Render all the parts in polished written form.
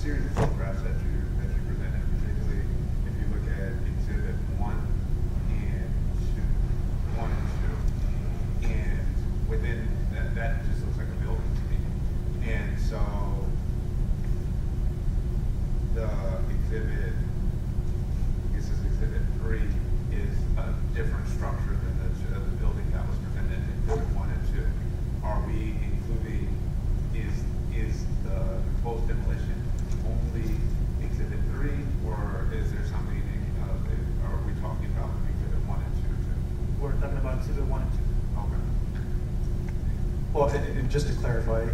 series of photographs that you presented, particularly if you look at exhibit 1 and 2, and within that just looks like a building to me. And so the exhibit, this is exhibit 3, is a different structure than the building that was presented in exhibit 1 and 2. Are we including, is the proposed demolition only exhibit 3, or is there something, are we talking about exhibit 1 and 2 too? We're talking about exhibit 1 and 2. Okay. Well, and just to clarify,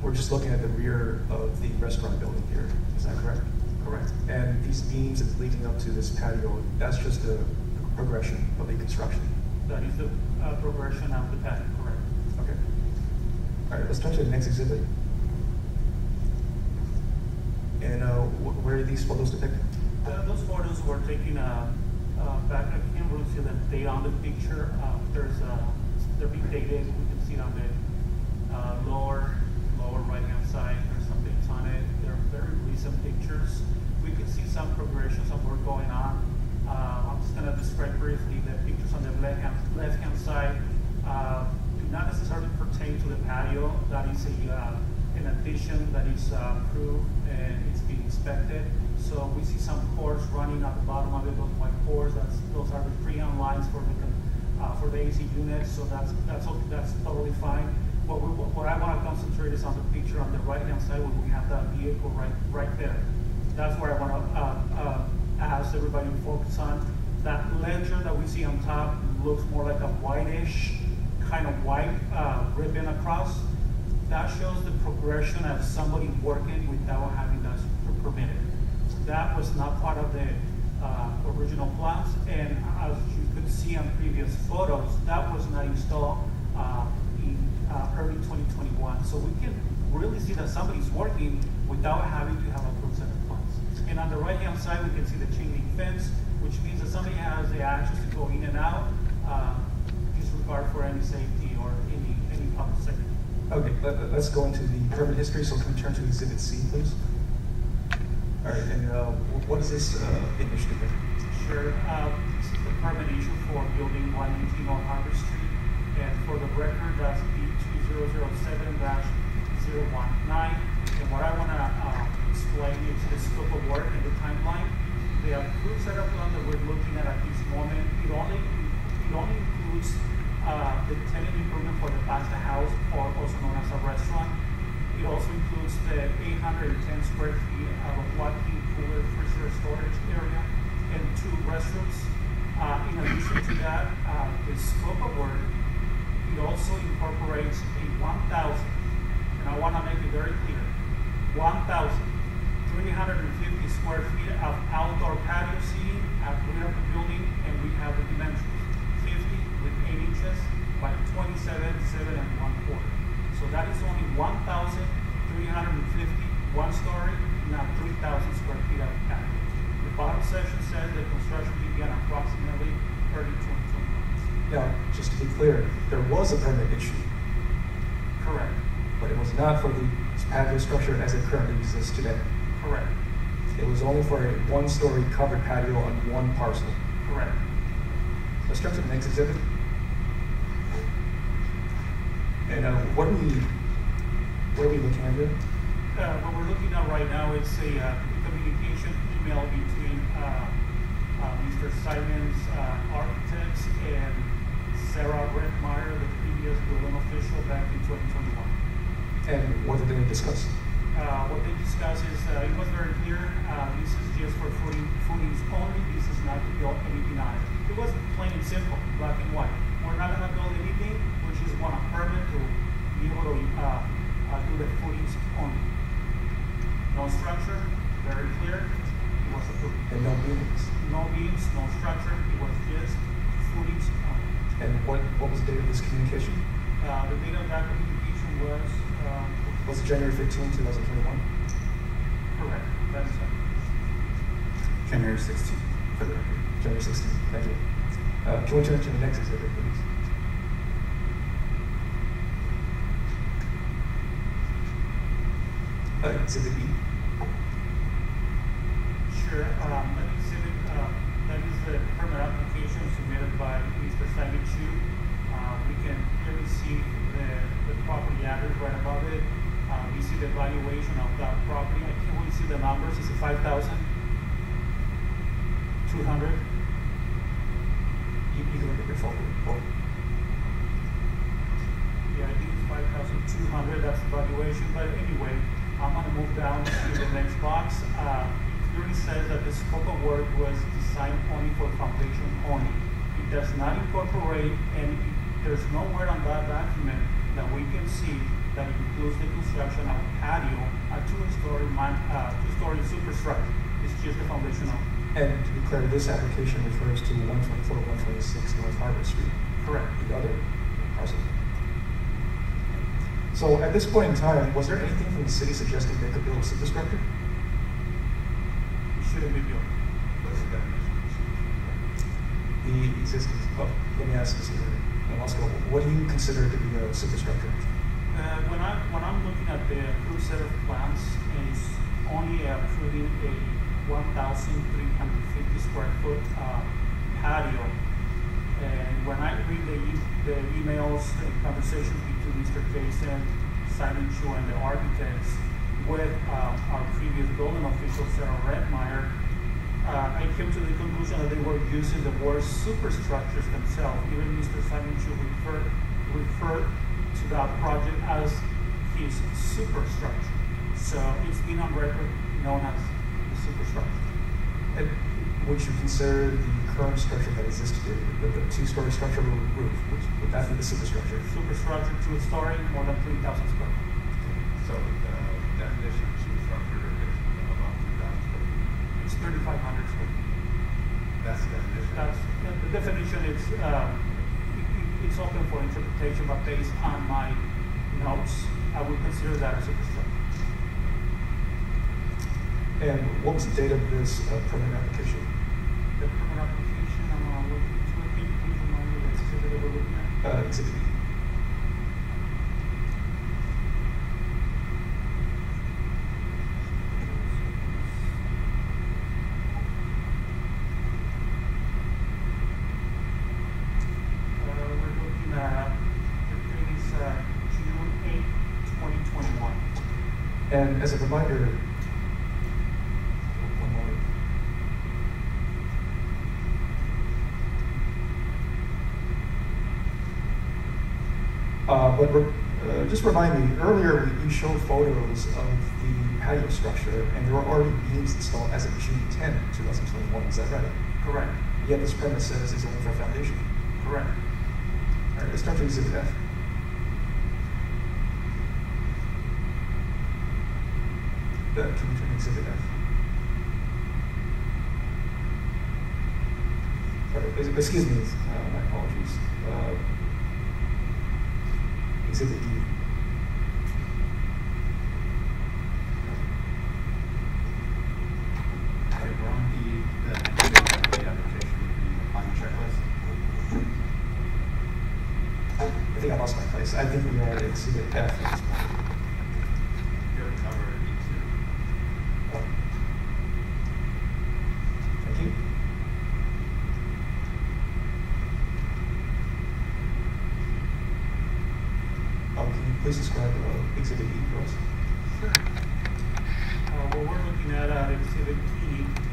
we're just looking at the rear of the restaurant building here. Is that correct? Correct. And these beams that's leading up to this patio, that's just the progression of the construction. That is the progression of the pattern, correct. Okay. All right, let's turn to the next exhibit. And where are these photos depicted? Those photos were taken back. I can't really see the date on the picture. They're being dated. We can see it on the lower right-hand side. There's some dates on it. They're very recent pictures. We can see some progression, some work going on. I'm just going to describe briefly the pictures on the left-hand side. Do not necessarily pertain to the patio. That is an addition that is approved and it's being inspected. So we see some cords running at the bottom of it, those white cords. Those are the freon lines for the AC unit. So that's totally fine. What I want to concentrate is on the picture on the right-hand side where we have that vehicle right there. That's where I want to ask everybody to focus on. That ledger that we see on top looks more like a whitish, kind of white ribbon across. That shows the progression of somebody working without having that permitted. That was not part of the original plans, and as you could see on previous photos, that was not installed in early 2021. So we can really see that somebody's working without having to have a approved set of plans. And on the right-hand side, we can see the chain link fence, which means that somebody has the access to go in and out, disregard for any safety or any public safety. Okay, let's go into the permit history. So can we turn to Exhibit C, please? All right, and what is this initiative? Sure. This is the permit issue for building 119 on Harbor Street. And for the record, that's B2007-019. And what I want to explain is the scope of work and the timeline. The approved set of plan that we're looking at this moment, it only includes the tenant improvement for the pasta house, or also known as a restaurant. It also includes the 810 square feet of a walk-in cooler freezer storage area and 2 restrooms. In addition to that, the scope of work, it also incorporates a 1,000, and I want to make it very clear, 1,350 square feet of outdoor patio seating at the rear of the building, and we have the dimensions, 50 with 8 inches by 27, 7 1/4. So that is only 1,350 one story, not 3,000 square feet of patio. The bottom section says the construction began approximately early 2021. Now, just to be clear, there was a permit issued, Correct. but it was not for the patio structure as it currently exists today. Correct. It was only for a 1-story covered patio on one parcel. Correct. Let's turn to the next exhibit. And what are we looking at here? What we're looking at right now is a communication email between Mr. Simon's architects and Sarah Redmeyer, the previous building official, back in 2021. And what did they discuss? What they discussed is, it was very clear, this is just for footings only, this is not to build anything on it. It was plain and simple, black and white. We're not gonna build anything, we just want a permit to be able to do the footings only. No structure, very clear, it was approved. And no beams. No beams, no structure, it was just footings only. And what was the date of this communication? The date of that communication Was it January 15, 2021? correct, that's it. January 16th, for the record. January 16. Thank you. Can we turn to the next exhibit, please? Exhibit E. superstructure, that is the permit application submitted by Mr. Simon Chu. We can clearly see the property address right above it. We see the valuation of that property. I can't really see the numbers. Is it 5,200? You can look at your phone. Yeah, I think it's 5,200. That's the valuation. But anyway, I'm gonna move down to the next box. It clearly says that the scope of work was designed only for foundation only. It does not incorporate, and there's nowhere on that document that we can see that includes the construction of a patio, a two-story superstructure. It's just the foundation only. And to be clear, this application refers to 124, 126 North Harbor Street. Correct. The other parcel. So at this point in time, was there anything from the city suggesting they could build a superstructure? It shouldn't be built. What's the definition of superstructure? The existing, let me ask this here. Also, what do you consider to be a superstructure? When I'm looking at the approved set of plans, it's only approving a 1,350 square foot patio. And when I read the emails and conversations between Mr. Jason, Simon Chu, and the architects with our previous building official, Sarah Redmeyer, I came to the conclusion that they were using the word superstructures themselves. Even Mr. Simon Chu referred to that project as his superstructure. So it's been on record known as the superstructure. And would you consider the current structure that exists today, the two-story structure with a roof, would that be the superstructure? Superstructure, two-story, more than 3,000 square feet. So the definition of superstructure is about 2,000 square feet. It's 3,500 square feet. That's the definition. That's the definition. It's open for interpretation, but based on my notes, I would consider that a superstructure. And what was the date of this permit application? The permit application, I'm looking into it. Can you please remind me the exhibit that we're looking at? Exhibit E. We're looking at, the date is June 8, 2021. And as a reminder, one moment. Just remind me, earlier you showed photos of the patio structure, and there were already beams installed as of June 10, 2021. Is that right? Correct. Yet this permit says it's only for a foundation. Correct. All right, let's start to Exhibit F. Can you turn to Exhibit F? Sorry, excuse me, my apologies. Exhibit E. Okay, we're on the application on the checklist. I think I lost my place. I think we are at Exhibit F at this point. You have to cover E2. Oh. Thank you. Can you please describe Exhibit E for us? Sure. What we're looking at Exhibit E,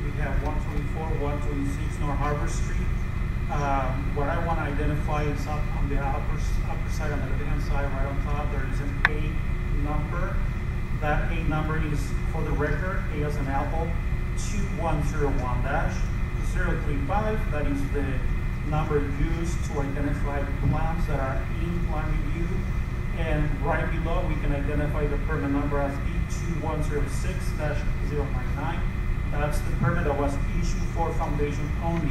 we have 124, 126 North Harbor Street. What I want to identify is up on the upper side, on the left-hand side, right on top, there is an A number. That A number is, for the record, A as an apple, 2101-035. That is the number used to identify plans that are in plan review. And right below, we can identify the permit number as E2106-099. That's the permit that was issued for foundation only.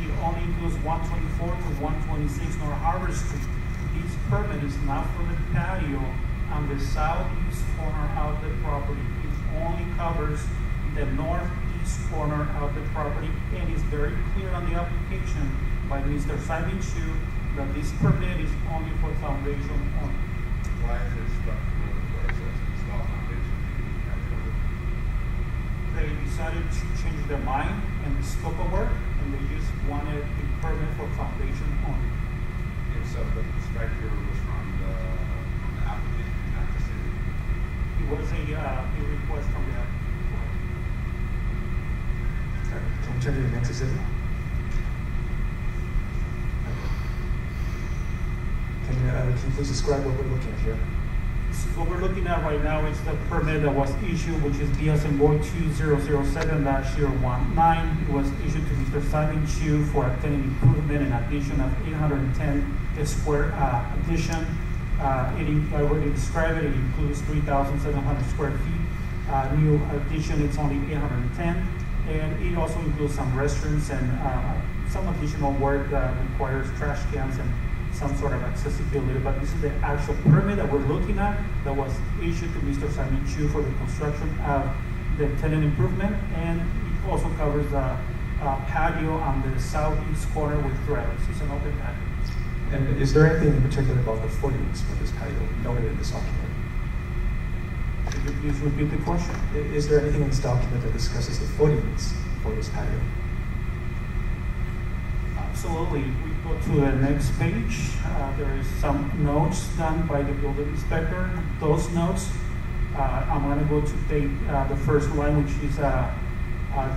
It only includes 124 to 126 North Harbor Street. This permit is not for the patio on the southeast corner of the property. It only covers the northeast corner of the property, and is very clear on the application by Mr. Simon Chu that this permit is only for foundation only. Why is it structural where it says install foundation? They decided to change the mine and the scope of work, and they just wanted a permit for foundation only. And so the inspector was from the applicant, not the city. It was a request from the applicant. All right, can we turn to the next exhibit? Can you please describe what we're looking at here? So what we're looking at right now is the permit that was issued, which is BSMO 2007-019. It was issued to Mr. Simon Chu for a tenant improvement and addition of 810 square addition. I already described it. It includes 3,700 square feet. New addition, it's only 810. And it also includes some restrooms and some additional work that requires trash cans and some sort of accessibility, but this is the actual permit that we're looking at that was issued to Mr. Simon Chu for the construction of the tenant improvement, and it also covers the patio on the southeast corner with trailers. It's an open patio. And is there anything in particular about the footings for this patio noted in this document? Could you please repeat the question? Is there anything in this document that discusses the footings for this patio? Absolutely. We go to the next page. There is some notes done by the building inspector. Those notes, I'm going to go to the first line, which is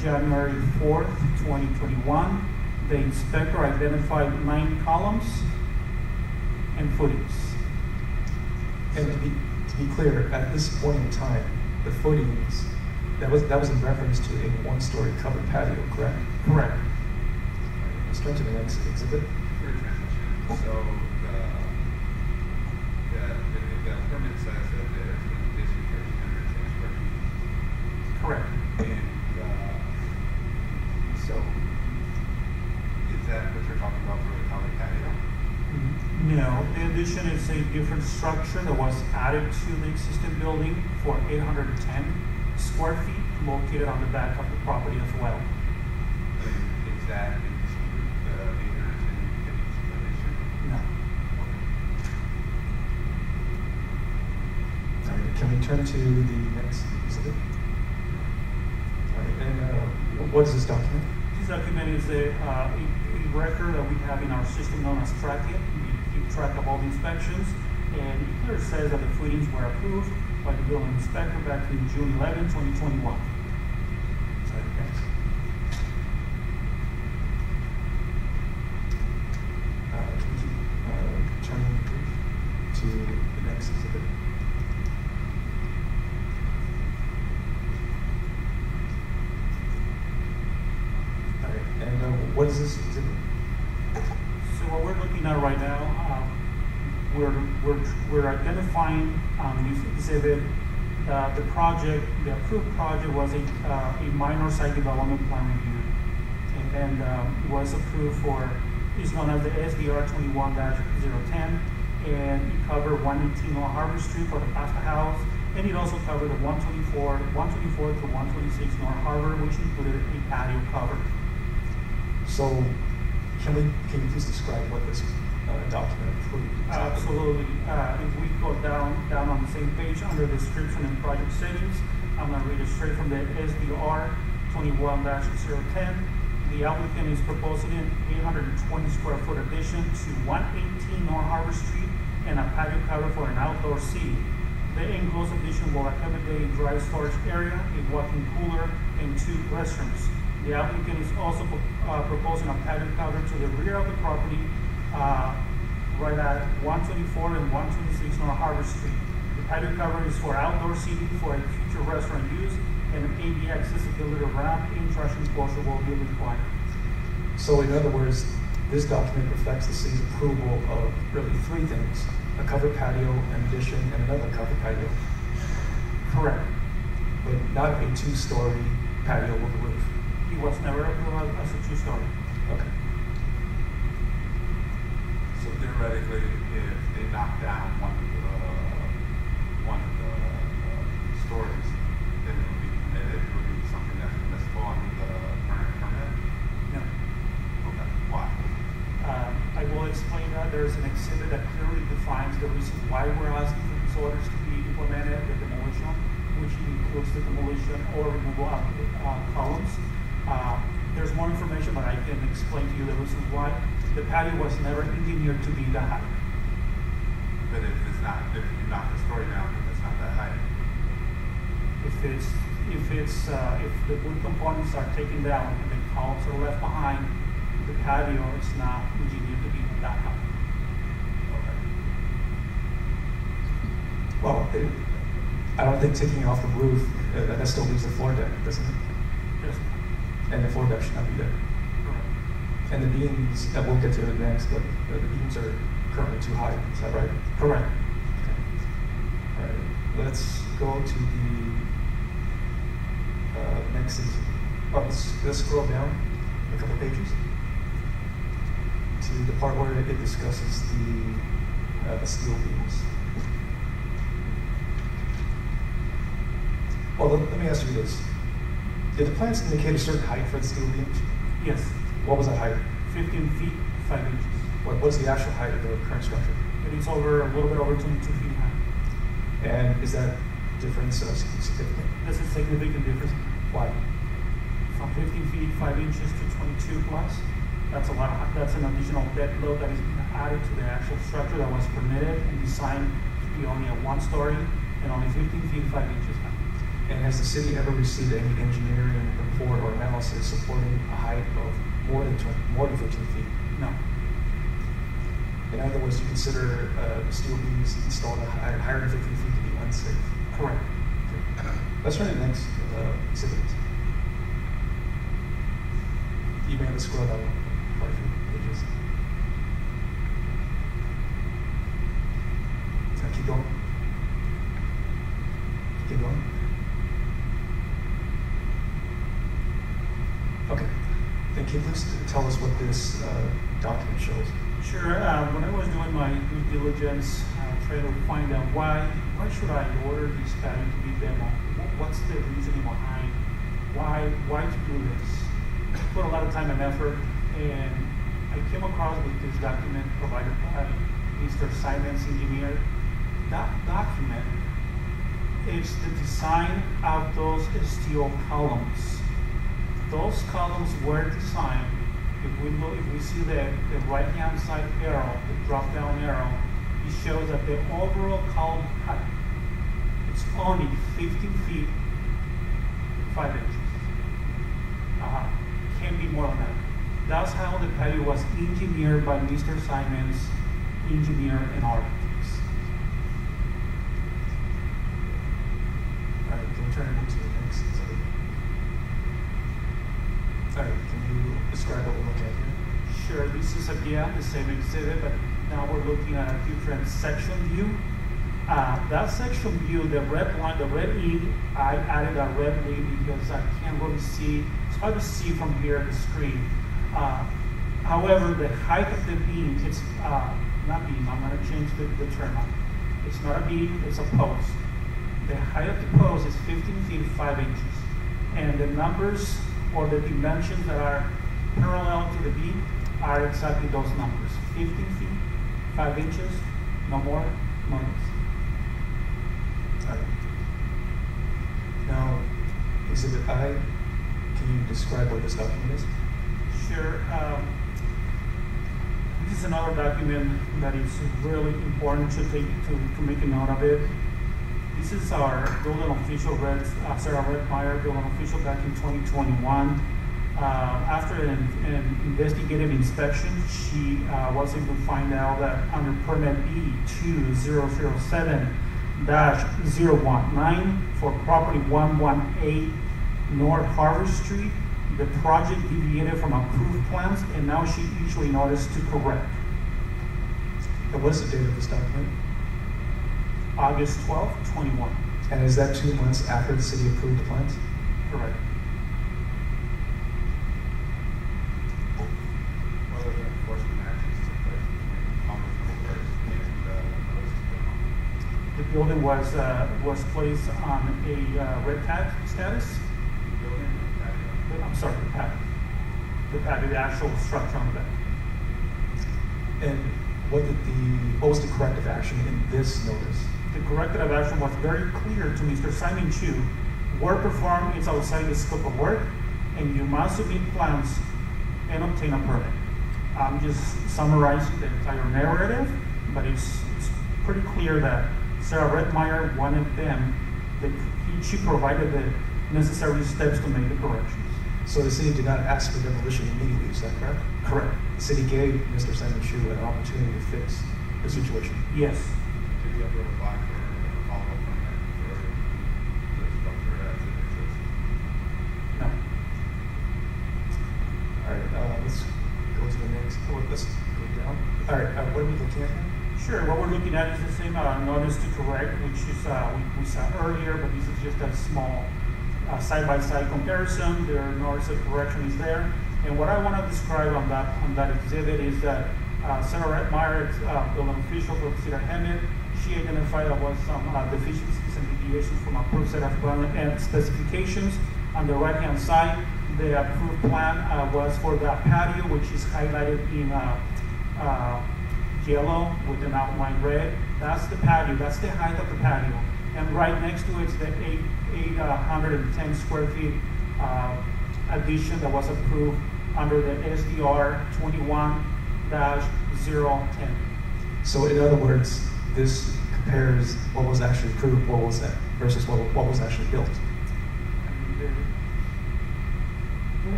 January 4th, 2021. The inspector identified 9 columns and footings. And to be clear, at this point in time, the footings, that was in reference to a 1-story covered patio, correct? Correct. Let's turn to the next exhibit. For transition, so the permit says that there's an addition for 810 square feet. Correct. And so is that what you're talking about for the covered patio? No, the addition is a different structure that was added to the existing building for 810 square feet, located on the back of the property as well. Is that in dispute, the 810 addition? No. All right, can we turn to the next exhibit? All right, and what is this document? This document is a record that we have in our system known as Trackit. We keep track of all the inspections, and it clearly says that the footings were approved by the building inspector back in June 11, 2021. Sorry, next. Can we keep turning to the next exhibit? All right, and what is this exhibit? So what we're looking at right now, we're identifying this exhibit. The approved project was a minor site development plan review, and it was approved for, it's known as the SDR 21-010, and it covered 118 North Harbor Street for the pasta house, and it also covered the 124 to 126 North Harbor, which included a patio cover. So, can you please describe what this document includes? Absolutely. If we go down on the same page under description and project settings, I'm going to read it straight from the SDR 21-010. The applicant is proposing an 820 square foot addition to 118 North Harbor Street and a patio cover for an outdoor seating. The enclosed addition will accommodate a dry storage area, a walk-in cooler, and 2 restrooms. The applicant is also proposing a patio cover to the rear of the property, right at 124 and 126 North Harbor Street. The patio cover is for outdoor seating for a future restaurant use, and an AD accessibility ramp and trash enclosure will be required. So, in other words, this document reflects the city's approval of really 3 things: a covered patio, an addition, and another covered patio. Correct. But not a 2-story patio with a roof. It was never approved as a 2-story. Okay. So theoretically, if they knock down one of the stories, then it would be permitted, it would be something that's permissible under the current permit? No. Okay, why? I will explain that. There's an exhibit that clearly defines the reasons why we're asking for these orders to be implemented, the demolition, which includes the demolition or removal of columns. There's more information, but I can explain to you the reasons why. The patio was never engineered to be that high. But if you knock the story down, then it's not that high. If the wood components are taken down and the columns are left behind, the patio is not engineered to be that high. Well, I don't think taking it off the roof, that still leaves the floor deck, doesn't it? Yes. And the floor deck should not be there. Correct. And the beams, that we'll get to it next, but the beams are currently too high, is that right? Correct. All right, let's go to the next is, let's scroll down a couple pages to the part where it discusses the steel beams. Well, let me ask you this. Did the plans indicate a certain height for the steel beams? Yes. What was that height? 15 feet, 5 inches. What's the actual height of the current structure? It is over a little bit over 22 feet high. And is that difference significant? That's a significant difference. Why? From 15 feet, 5 inches to 22 plus, that's that's an additional deck load that is being added to the actual structure that was permitted and designed to be only a 1-story and only 15 feet, 5 inches high. And has the city ever received any engineering report or analysis supporting a height of more than 15 feet? No. In other words, you consider steel beams installed at higher than 15 feet to be unsafe? Correct. Okay. Let's try the next exhibit. You may have to scroll down quite a few pages. Keep going. Keep going. Okay. Then can you please tell us what this document shows? Sure. When I was doing my due diligence, trying to find out why should I order this patio to be demo? What's the reasoning behind why to do this? I put a lot of time and effort, and I came across with this document provided by Mr. Simon's engineer. That document is the design of those steel columns. Those columns were designed. If we see the right-hand side arrow, the drop-down arrow, it shows that the overall column height is only 15 feet, 5 inches. Can't be more than that. That's how the patio was engineered by Mr. Simon's engineer and architects. All right, can we turn it into the next exhibit? All right, can you describe what we're looking at here? Sure, this is again the same exhibit, but now we're looking at a different section view. That section view, the red line, the red ink, I added a red line because I can't really see. It's hard to see from here at the screen. However, the height of the beam, it's not beam, I'm going to change the term. It's not a beam, it's a post. The height of the post is 15 feet, 5 inches. And the numbers or the dimensions that are parallel to the beam are exactly those numbers. 15 feet, 5 inches, no more, no less. All right. Now, Exhibit I, can you describe what this document is? Sure. This is another document that is really important to make a note of it. This is our building official, Sarah Redmeyer, building official back in 2021. After an investigative inspection, she was able to find out that under permit B2007-019 for property 118 North Harvard Street, the project deviated from approved plans, and now she issued a notice to correct. And what is the date of this document? August 12, 21. And is that 2 months after the city approved the plans? Correct. What other enforcement actions took place between August 21st and notice to go on? The building was placed on a red tag status. Building or patio? I'm sorry, the pad. The actual structure on the back. And what was the corrective action in this notice? The corrective action was very clear to Mr. Simon Chu. Work performed is outside the scope of work. and you must submit plans and obtain a permit. I'm just summarizing the entire narrative, but it's pretty clear that Sarah Redmeyer wanted them, she provided the necessary steps to make the corrections. So the city did not ask for demolition immediately, is that correct? Correct. The city gave Mr. Simon Chu an opportunity to fix the situation. Yes. Did you ever apply for a follow-up permit for the structure as it exists? No. All right, let's go to the next, let's go down. All right, what are we looking at here? Sure, what we're looking at is the same notice to correct, which is, we saw earlier, but this is just a small side-by-side comparison. The notice of correction is there. And what I want to describe on that exhibit is that Sarah Redmeyer, building official for the city of Hemet, she identified there was some deficiencies and deviations from approved set of plan and specifications. On the right-hand side, the approved plan was for the patio, which is highlighted in yellow with an outline red. That's the patio, that's the height of the patio. And right next to it is the 810 square feet addition that was approved under the SDR 21-010. So in other words, this compares what was actually approved, what was that, versus what was actually built.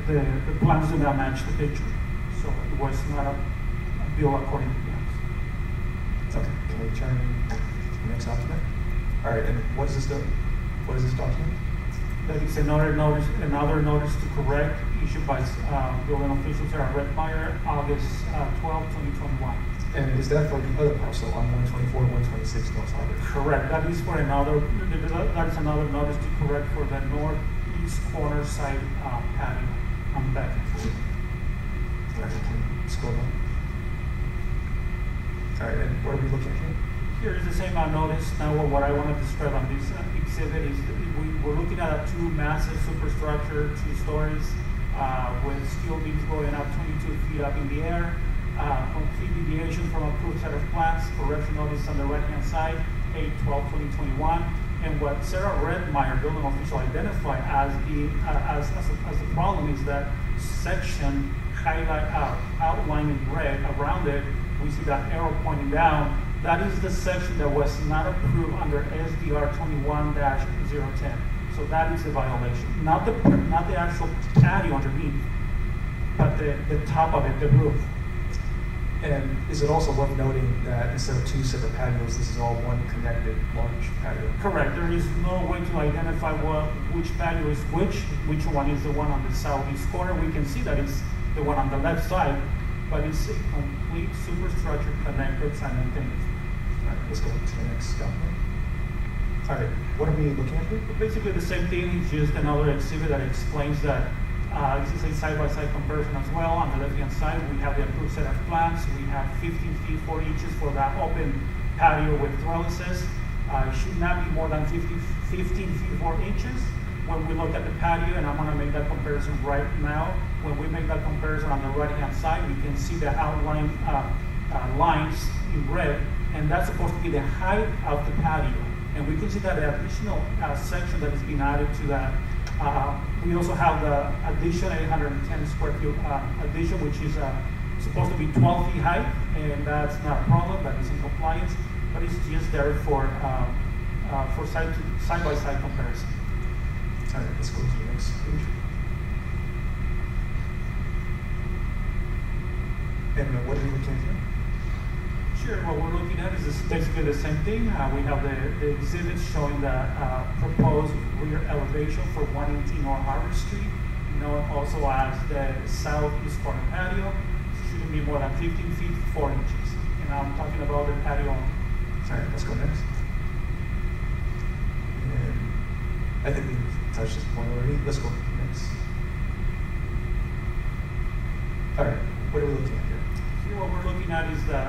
The plans do not match the picture, so it was not a bill according to plans. Okay, can we turn to the next document? All right, and what is this What is this document? That is another notice to correct issued by building officials Sarah Redmeyer, August 12, 2021. And is that for the other parcel on 124, 126 North Harvard? Correct. That is for another. That is another notice to correct for the northeast corner side patio on the back. All right, can you scroll down? All right, and what are we looking at here? Here is the same notice. Now, what I want to describe on this exhibit is that we're looking at two massive superstructure, 2 stories, with steel beams going up 22 feet up in the air. Complete deviation from approved set of plans. Correction notice on the right-hand side, 8/12/2021. And what Sarah Redmeyer, building official, identified as the problem is that section outlined in red around it. We see that arrow pointing down. That is the section that was not approved under SDR 21-010. So that is the violation. Not the actual patio underneath, but the top of it, the roof. And is it also worth noting that instead of 2 separate patios, this is all one connected large patio? Correct. There is no way to identify which patio is which one is the one on the southeast corner. We can see that it's the one on the left side, but it's a complete superstructure connected simultaneously. All right, let's go to the next document. All right, what are we looking at here? Basically the same thing, it's just another exhibit that explains that this is a side-by-side comparison as well. On the left-hand side, we have the approved set of plans. We have 15 feet 4 inches for that open patio with trellises. It should not be more than 15 feet 4 inches. When we look at the patio, and I'm going to make that comparison right now, when we make that comparison on the right-hand side, we can see the outline lines in red, and that's supposed to be the height of the patio. And we can see that the additional section that has been added to that. We also have the addition, 810 square feet addition, which is supposed to be 12 feet high, and that's not a problem, that is in compliance, but it's just there for side-by-side comparison. All right, let's go to the next page. And what are we looking at here? Sure, what we're looking at is basically the same thing. We have the exhibits showing the proposed rear elevation for 118 North Harvard Street, known also as the southeast corner patio. It shouldn't be more than 15 feet 4 inches. And I'm talking about the patio only. All right, let's go next. And I think we touched this point already. Let's go next. All right, what are we looking at here? Here what we're looking at is the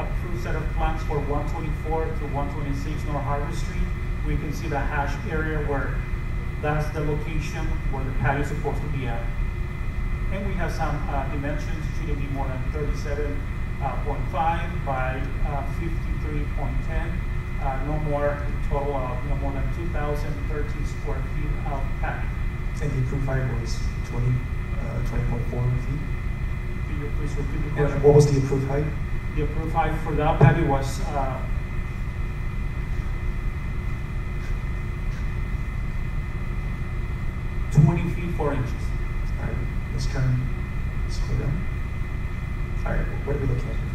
approved set of plans for 124 to 126 North Harvard Street. We can see the hash area where that's the location where the patio is supposed to be at. And we have some dimensions. It shouldn't be more than 37.5 by 53.10. No more total of no more than 2,013 square feet of patio. And the approved height was 20.4 feet? Can you please repeat the And question? what was the approved height? The approved height for that patio was 20 feet 4 inches. All right, let's scroll down. All right, what are we looking at here?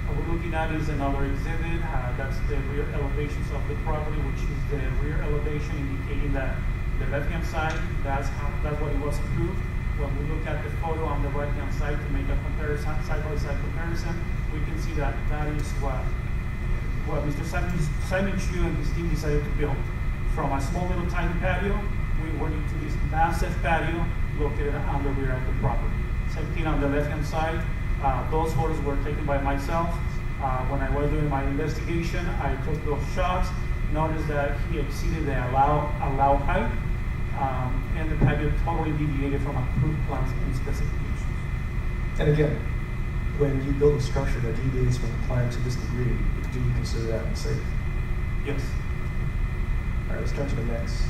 What we're looking at is another exhibit. That's the rear elevations of the property, which is the rear elevation indicating that the left-hand side, that's what it was approved. When we look at the photo on the right-hand side to make a comparison, side-by-side comparison, we can see that that is what Mr. Simon Chu and his team decided to build. From a small little tiny patio, we went into this massive patio located on the rear of the property. Same thing on the left-hand side. Those photos were taken by myself. When I was doing my investigation, I took those shots, noticed that he exceeded the allowed height, and the patio totally deviated from approved plans and specifications. And again, when you build a structure that deviates from the plan to this degree, do you consider that unsafe? Yes. All right, let's turn to the next.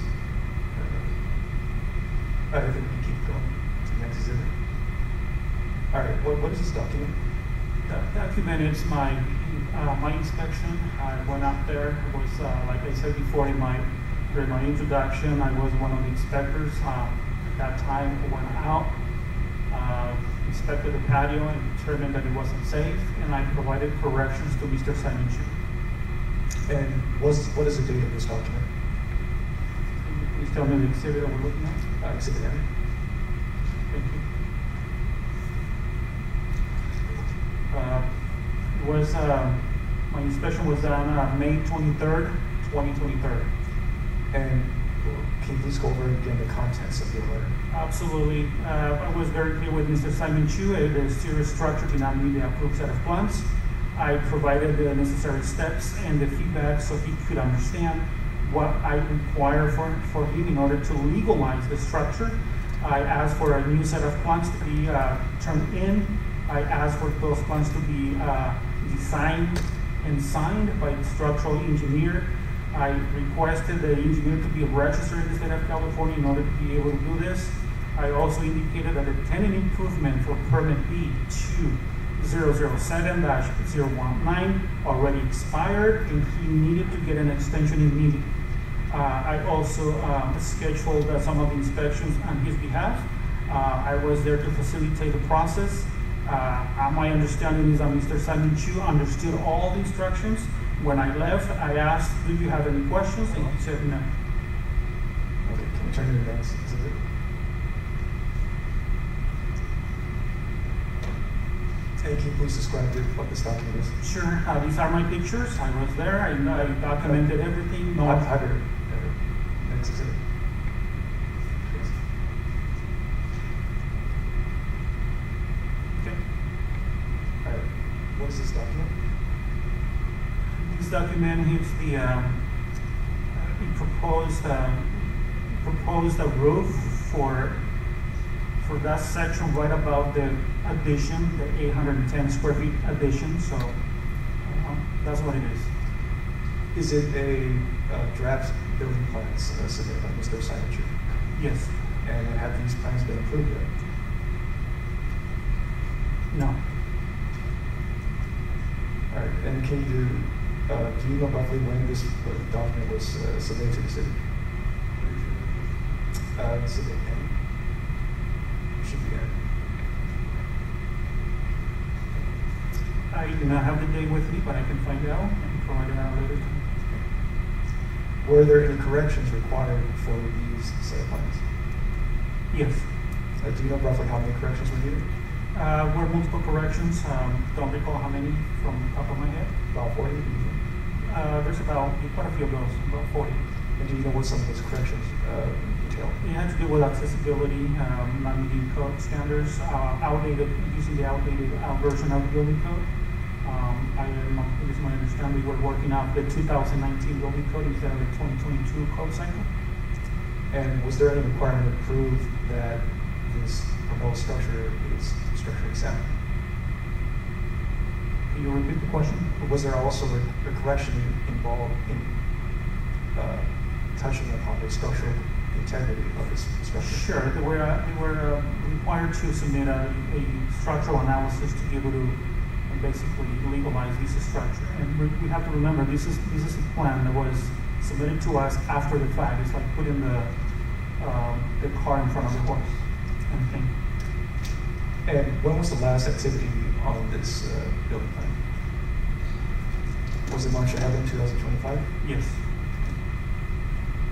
I think we can keep going to the next exhibit. All right, what is this document? That document is my inspection. I went out there. It was like I said before during my introduction, I was one of the inspectors. At that time, I went out, inspected the patio, and determined that it wasn't safe, and I provided corrections to Mr. Simon Chu. And what is the date of this document? Can you please tell me the exhibit that we're looking at? Exhibit M. Thank you. My inspection was done May 23rd, 2023. And can you please go over again the contents of your letter? Absolutely. I was very clear with Mr. Simon Chu. The exterior structure did not meet the approved set of plans. I provided the necessary steps and the feedback so he could understand what I require for him in order to legalize the structure. I asked for a new set of plans to be turned in. I asked for those plans to be designed and signed by the structural engineer. I requested the engineer to be registered in the state of California in order to be able to do this. I also indicated that the tenant improvement for permit B 2007-019 already expired and he needed to get an extension immediately. I also scheduled some of the inspections on his behalf. I was there to facilitate the process. My understanding is that Mr. Simon Chu understood all the instructions. When I left, I asked, do you have any questions? And he said no. Okay, can we turn to the next exhibit? Hey, can you please describe what this document is? Sure, these are my pictures. I was there. I documented everything. No, Have your next exhibit. Yes. okay. All right, what is this document? This document is the he proposed a roof for that section right above the addition, the 810 square feet addition. So that's what it is. Is it a draft building plans submitted by Mr. Simon Chu? Yes. And have these plans been approved yet? No. All right, and can you do you know roughly when this document was submitted to the city? Exhibit N. Should be N. I do not have the date with me, but I can find out and provide it out later. Were there any corrections required for these set of plans? Yes. Do you know roughly how many corrections were needed? Were multiple corrections. Don't recall how many from the top of my head. About 40? There's about quite a few of those, about 40. And do you know what some of those corrections entail? It had to do with accessibility, not meeting code standards, using the outdated version of the building code. It is my understanding we're working out the 2019 building code instead of the 2022 code cycle. And was there any requirement to prove that this proposed structure is structurally sound? Can you repeat the question? Was there also a correction involved in touching upon the structural integrity of this structure? Sure, they were required to submit a structural analysis to be able to basically legalize this structure. And we have to remember, this is a plan that was submitted to us after the fact. It's like putting the car in front of the horse and thing. And when was the last activity on this building plan? Was it March 11, 2025? Yes,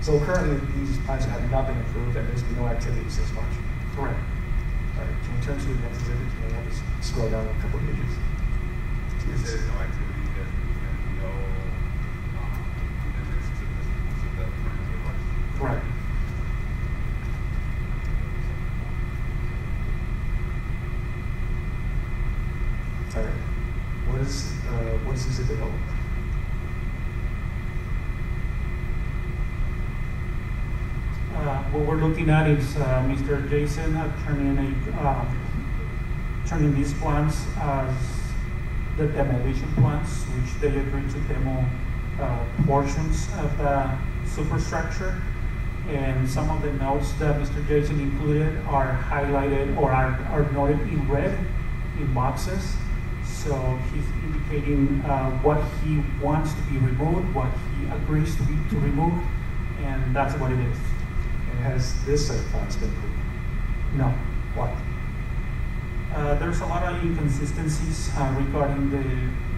So currently, these plans have not been approved, and there's been no activity since March. correct. All right, can we turn to the next exhibit? Can we have us scroll down a couple of pages? You said no activity, there's been no, amendments to the permit request? Correct. All right. What is exhibit O? What we're looking at is Mr. Jason turning these plans as the demolition plans, which they agreed to demo portions of the superstructure. And some of the notes that Mr. Jason included are highlighted or are noted in red in boxes. So he's indicating what he wants to be removed, what he agrees to be removed, and that's what it is. And has this set of plans been approved? No. Why? There's a lot of inconsistencies regarding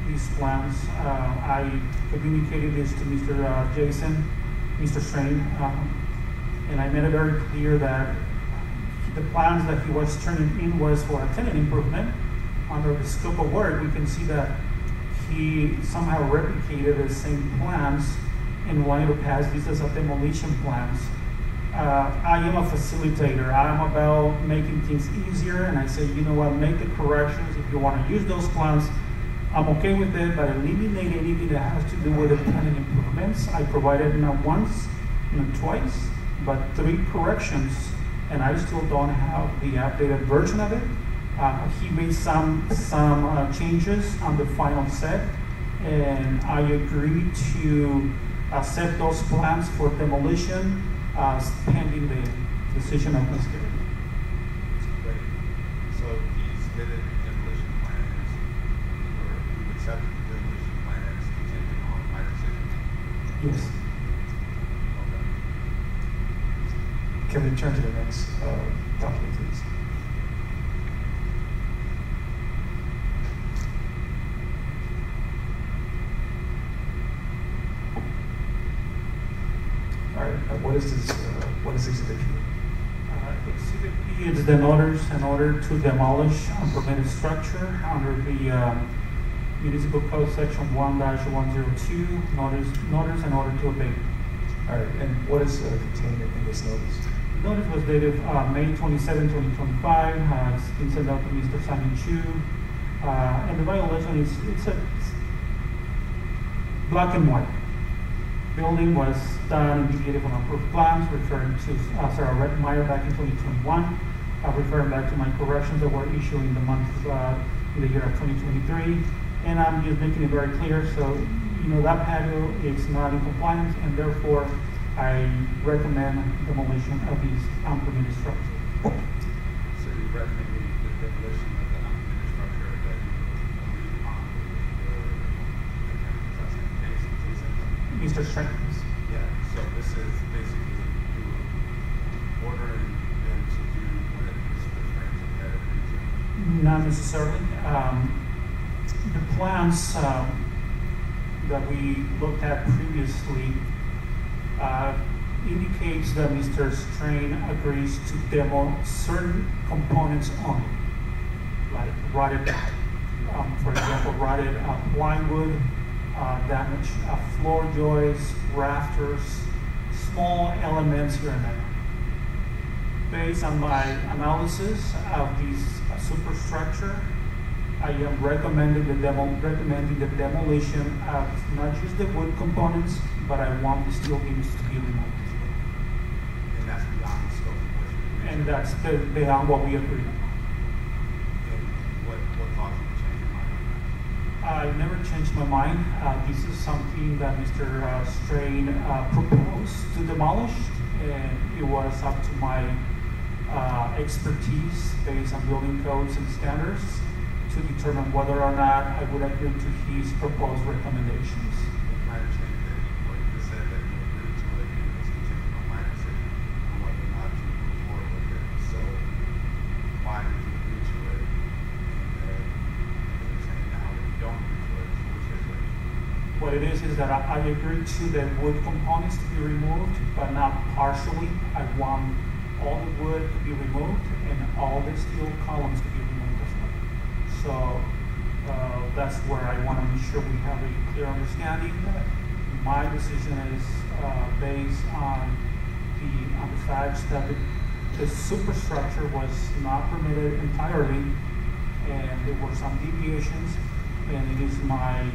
these plans. I communicated this to Mr. Jason, Mr. Strain, and I made it very clear that the plans that he was turning in was for a tenant improvement. Under the scope of work, we can see that he somehow replicated the same plans and wanted to pass these as a demolition plans. I am a facilitator. I'm about making things easier, and I say, you know what, make the corrections. If you want to use those plans, I'm okay with it, but eliminate anything that has to do with the tenant improvements. I provided not once, not twice, but 3 corrections, and I still don't have the updated version of it. He made some changes on the final set, and I agreed to accept those plans for demolition pending the decision of Ms. Gibbon. Great. So he submitted demolition plans, or you accepted the demolition plans contingent on my decision? Yes. Okay. Can we turn to the next document, please? All right. What is this? What is exhibit P? Exhibit P is the notice in order to demolish unpermitted structure under the Municipal Code Section 1-102, notice in order to abate. All right. And what is contained in this notice? Notice was dated May 27, 2025. It's been sent out to Mr. Simon Chu. And the violation is it's black and white. Building was done and deviated from approved plans, referring to Sarah Redmeyer back in 2021, referring back to my corrections that were issued in the month in the year of 2023. And I'm just making it very clear, so you know that patio is not in compliance, and therefore I recommend demolition of these unpermitted structures. So you recommending the demolition of the unpermitted structure that you agreed upon with the Mr. Strength. Yeah, so this is basically you ordering them to do what Mr. Franklin had agreed to. Not necessarily. The plans that we looked at previously indicates that Mr. Strain agrees to demo certain components only, like rotted, for example, rotted plywood, damaged floor joists, rafters, small elements here and there. Based on my analysis of these superstructure, I am recommending the demolition of not just the wood components, but I want the steel beams to be removed as well. And that's beyond the scope of what you agreed And to. that's beyond what we agreed on. And what caused you to change your mind on that? I never changed my mind. This is something that Mr. Strain proposed to demolish, and it was up to my expertise based on building codes and standards to determine whether or not I would agree to his proposed recommendations. My understanding that what you just said, that you agreed to it, and it was contingent on my decision on whether or not to move forward with it. So why did you agree to it? And you're saying now that you don't agree to it, which is it? What it is that I agreed to the wood components to be removed, but not partially. I want all the wood to be removed and all the steel columns to be removed as well. So that's where I want to make sure we have a clear understanding that my decision is based on the facts that the superstructure was not permitted entirely, and there were some deviations, and it is my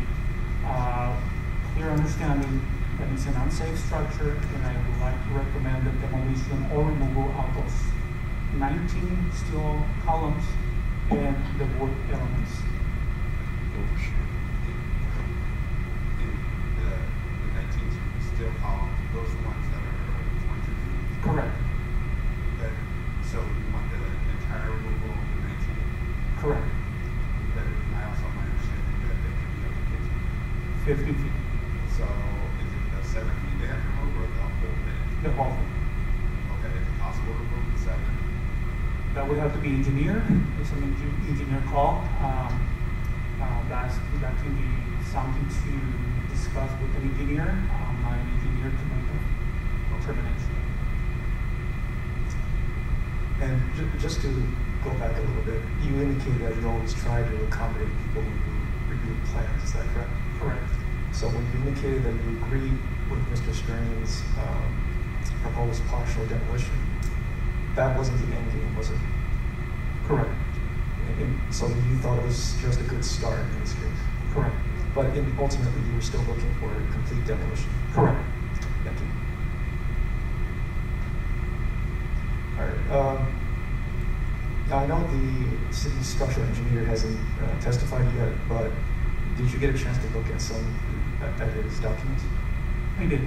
clear understanding that it's an unsafe structure, and I would like to recommend the demolition or removal of those 19 steel columns and the wood elements. The 19 steel columns, those are ones that are 22 feet. Correct. So you want the entire removal of the 19? Correct. But I also have my understanding that they can be up to 15. 50 feet. So is it the 7 feet they have to remove or the whole thing? The whole thing. Okay, is it possible to remove the 7? That would have to be engineered. It's an engineer call. That can be something to discuss with an engineer. I'm not an engineer to make a determination. And just to go back a little bit, you indicated that you always try to accommodate people when you review plans, is that correct? Correct. So when you indicated that you agreed with Mr. Strain's proposed partial demolition, that wasn't the end game, was it? Correct. So you thought it was just a good start in this case? Correct. But ultimately, you were still looking for a complete demolition? Correct. Thank you. All right. Now, I know the city structural engineer hasn't testified yet, but did you get a chance to look at at his documents? I did.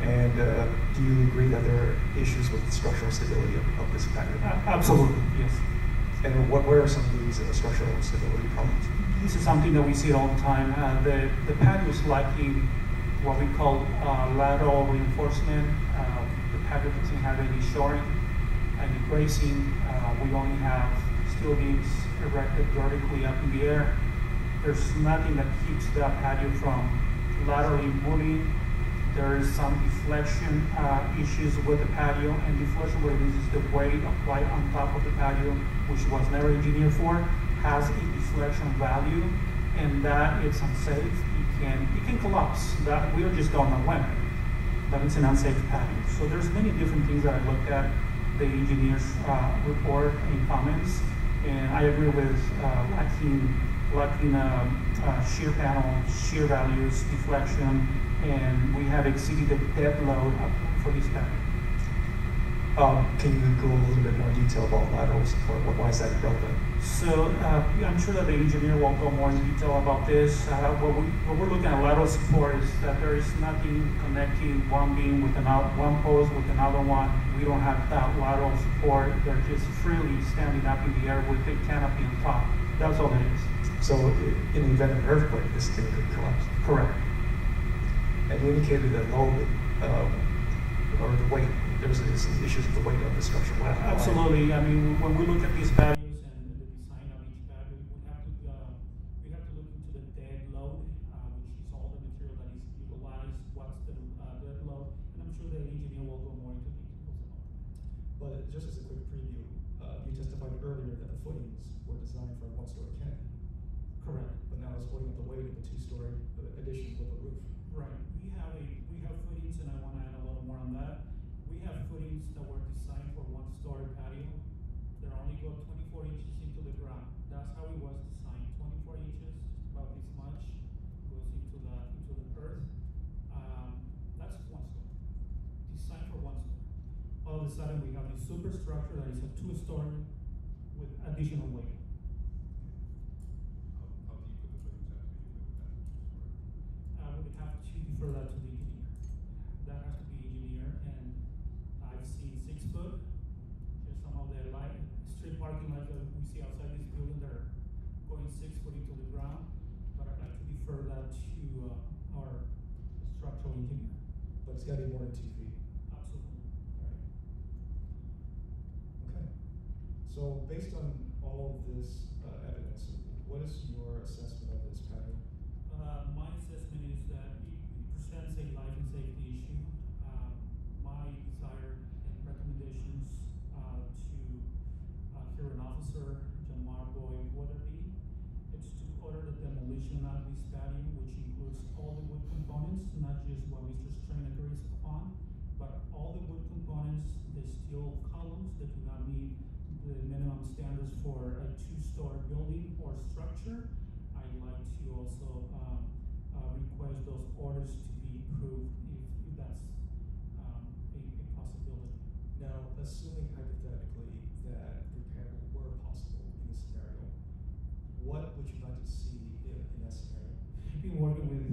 And do you agree that there are issues with the structural stability of this patio? Absolutely, yes. And what are some of these structural stability problems? This is something that we see all the time. The patio is lacking what we call lateral reinforcement. The patio doesn't have any shoring, any bracing. We only have steel beams erected vertically up in the air. There's nothing that keeps that patio from laterally moving. There is some deflection issues with the patio, and deflection, what it is the weight applied on top of the patio, which was never engineered for, has a deflection value, and that it's unsafe. It can collapse. That we just don't know when, but it's an unsafe patio. So there's many different things that I looked at the engineer's report and comments, and I agree with lacking shear panel, shear values, deflection, and we have exceeded the dead load for this patio. Can you go a little bit more detail about lateral support? Why is that relevant? So I'm sure that the engineer will go more in detail about this. What we're looking at lateral support is that there is nothing connecting one beam with one post with another one. We don't have that lateral support. They're just freely standing up in the air with a canopy on top. That's all it is. So in the event of an earthquake, this thing could collapse? Correct. And you indicated that load or the weight, there's some issues with the weight of the structure. Absolutely. I mean, when we look at these patios and the design of each patio, we have to look into the dead load, which is all the material that is utilized. What's the dead load? And I'm sure the engineer will go more into details about it. But just as a quick preview, you testified earlier that the footings were designed for a one-story canopy. Correct. But now it's holding up the weight of the two-story addition with a roof. Right. We have footings, and I want to add a little more on that. We have footings that were designed for one-story patio. They only go 24 inches into the ground. That's how it was designed. 24 inches, just about this much, goes into the earth. That's one story. Designed for one story. All of a sudden, we have this superstructure that is a two-story with additional weight. How deep would the footings have to be to make that two-story? I would have to defer that to the engineer. That has to be engineered, and it's gotta be more than 2 feet. Absolutely. Right. Okay. So based on all of this evidence, what is your assessment of this patio? My assessment is that it presents a life and safety issue. My desire and recommendations to hearing officer, Jamar Boyd Waterby, it's to order the demolition of this patio, which includes all the wood components, not just what Mr. Strain agrees upon, but all the wood components, the steel columns that do not meet the minimum standards for a two-story building or structure. I'd like to also request those orders to be approved if that's a possibility. Now, assuming hypothetically that repair were possible in this scenario, what would you like to see in that scenario? I've been working with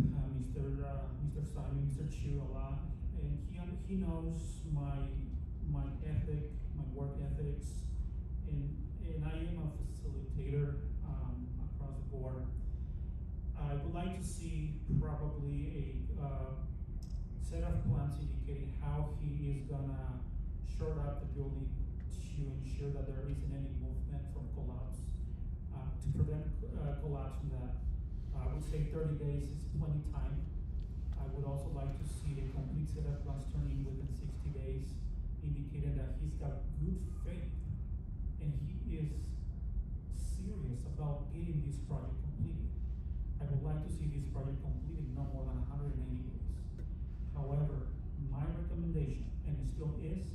Mr. Simon, Mr. Chu a lot, and he knows my ethic, my work ethics, and I am a facilitator across the board. I would like to see probably a set of plans indicating how he is gonna shore up the building to ensure that there isn't any movement from collapse, to prevent collapse from that. I would say 30 days is plenty time. I would also like to see a complete set of plans turning within 60 days, indicating that he's got good faith and he is serious about getting this project completed. I would like to see this project completed no more than 180 days. However, my recommendation, and it still is,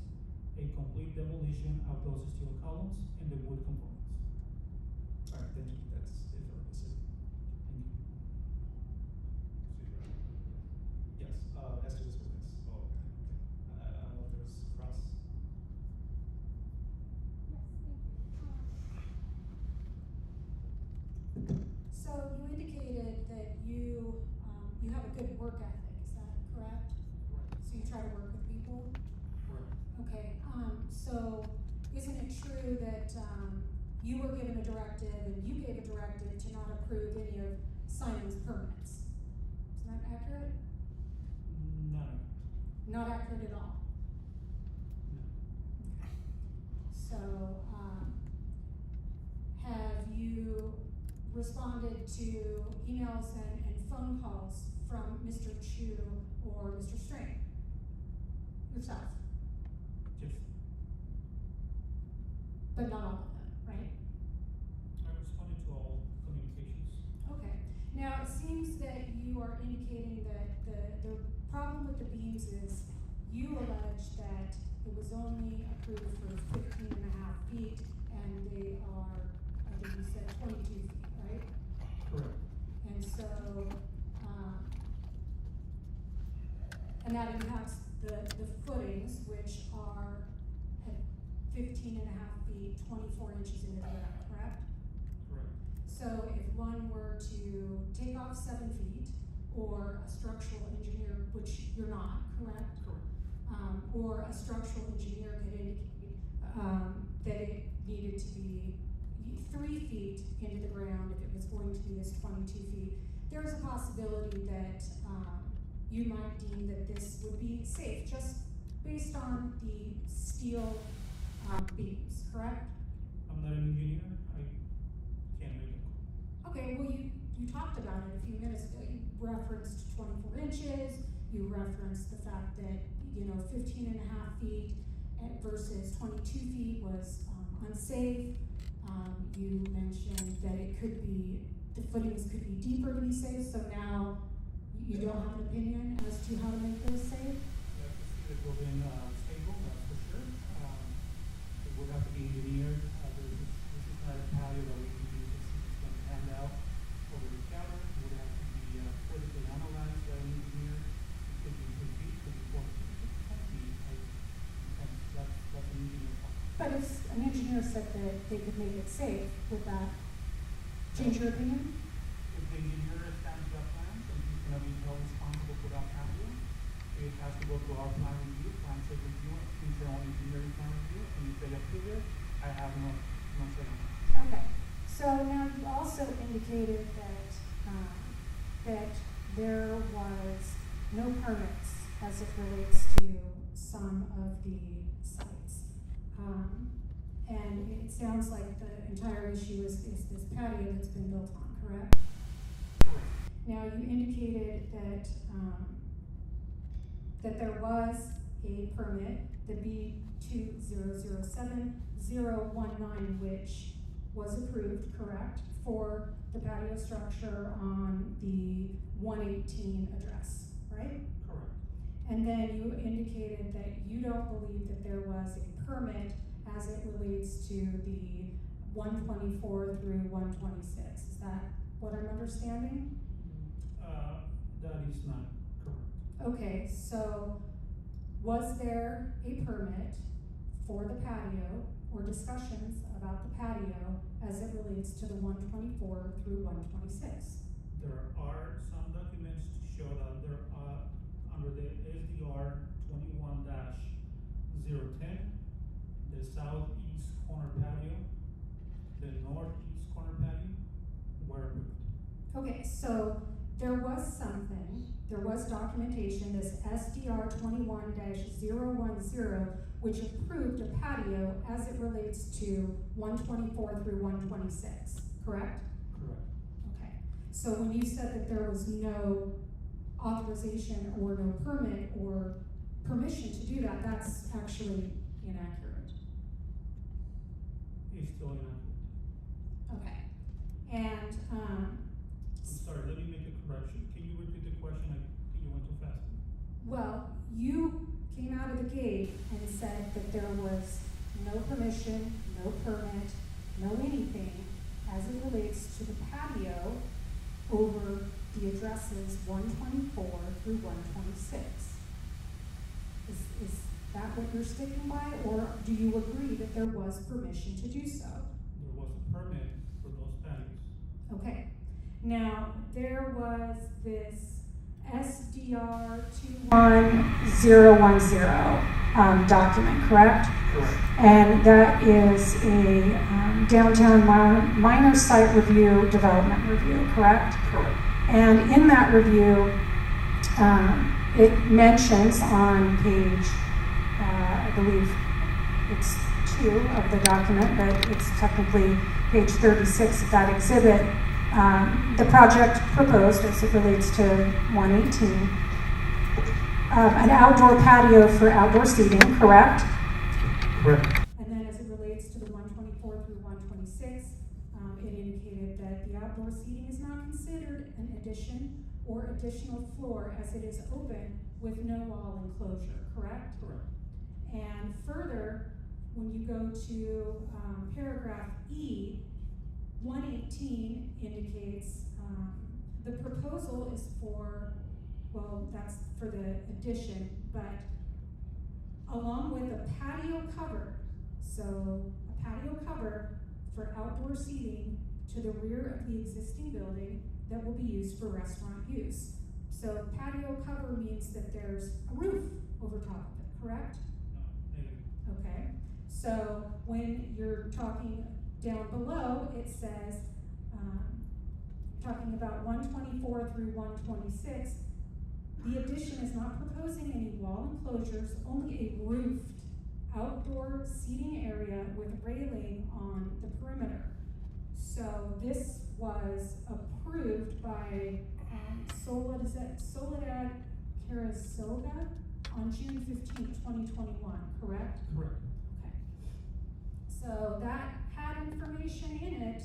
a complete demolition of those steel columns and the wood components. All right, thank you. That's it for this. Thank you. Yes, as to this witness. Oh, I don't know if there's cross. Yes, thank you. So you indicated that you have a good work ethic, is that correct? Right. So you try to work with people? Right. Okay, so isn't it true that you were given a directive and you gave a directive to not approve any of Simon's permits? Isn't that accurate? No. Not accurate at all. No. Okay. So, have you responded to emails and phone calls from Mr. Chu or Mr. Strain? Yourself? Just, But not all of them, right? I responded to all communications. Okay. Now, it seems that you are indicating that the problem with the beams is you allege that it was only approved for 15 and a half feet and they are, I think you said 22 feet, right? Correct. And so, and that impacts the footings, which are at 15 and a half feet, 24 inches into the ground, correct? Correct. So if one were to take off 7 feet, or a structural engineer, which you're not, correct? Correct. Or a structural engineer could indicate that it needed to be 3 feet into the ground if it was going to be this 22 feet. There's a possibility that you might deem that this would be safe, just based on the steel beams, correct? I'm not an engineer. I can't make it. Okay, well, you talked about it a few minutes ago. You referenced 24 inches. You referenced the fact that, 15 and a half feet versus 22 feet was unsafe. You mentioned that the footings could be deeper to be safe, so now you don't have an opinion as to how to make those safe? You have to see the building stable, that's for sure. It would have to be engineered. This is not a patio that we can use it's going to hand out over the counter. It would have to be critically analyzed by an engineer. It could be 2 feet, could be 4 feet, could be 10 feet. That's an engineer part. But if an engineer said that they could make it safe, would that change your opinion? If the engineer stands up plans and he's going to be held responsible for that patio, it has to go through our plan review, plan check review, internal engineering plan review, and if they approve it, I have no say on it. Okay, so now you also indicated that, that there was no permits as it relates to some of the sites. And it sounds like the entire issue is this patio that's been built on, correct? Now, you indicated that, that there was a permit, the B2007-019, which was approved, correct, for the patio structure on the 118 address, right? Correct. And then you indicated that you don't believe that there was a permit as it relates to the 124 through 126. Is that what I'm understanding? That is not correct. Okay, so was there a permit for the patio or discussions about the patio as it relates to the 124 through 126? There are some documents to show that there are under the SDR 21-010, the southeast corner patio, the northeast corner patio were approved. Okay, so there was something, there was documentation, this SDR 21-010, which approved a patio as it relates to 124 through 126, correct? Correct. Okay, so when you said that there was no authorization or no permit or permission to do that, that's actually inaccurate. It's still inaccurate. Okay, and I'm sorry, let me make a correction. Can you repeat the question? I think you went too fast. well, you came out of the gate and said that there was no permission, no permit, no anything as it relates to the patio over the addresses 124 through 126. Is that what you're sticking by, or do you agree that there was permission to do so? There was a permit for those patios. Okay. Now, there was this SDR 21010 document, correct? Correct. And that is a downtown minor site review, development review, correct? Correct. And in that review, it mentions on page, I believe it's 2 of the document, but it's technically page 36 of that exhibit, the project proposed as it relates to 118, an outdoor patio for outdoor seating, correct? Correct. And then as it relates to the 124 through 126, it indicated that the outdoor seating is not considered an addition or additional floor as it is open with no wall enclosure, correct? Correct. And further, when you go to paragraph E, 118 indicates the proposal is for, well, that's for the addition, but along with a patio cover, so a patio cover for outdoor seating to the rear of the existing building that will be used for restaurant use. So patio cover means that there's a roof over top of it, correct? No, negative. Okay, so when you're talking down below, it says, talking about 124 through 126, the addition is not proposing any wall enclosures, only a roofed outdoor seating area with railing on the perimeter. So this was approved by Soledad Carasoga on June 15, 2021, correct? Correct. Okay. So that had information in it.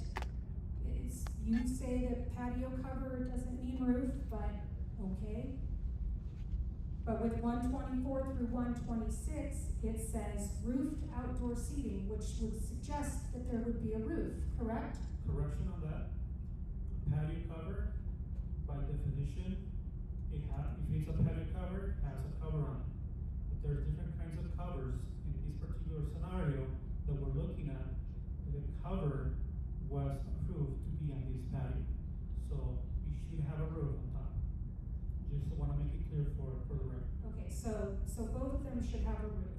You say that patio cover doesn't mean roof, but okay. But with 124 through 126, it says roofed outdoor seating, which would suggest that there would be a roof, correct? Correction on that. Patio cover, by definition, if it's a patio cover, has a cover on it. But there's different kinds of covers. In this particular scenario that we're looking at, the cover was approved to be on this patio. So it should have a roof on top. Just want to make it clear for the record. Okay, so both of them should have a roof,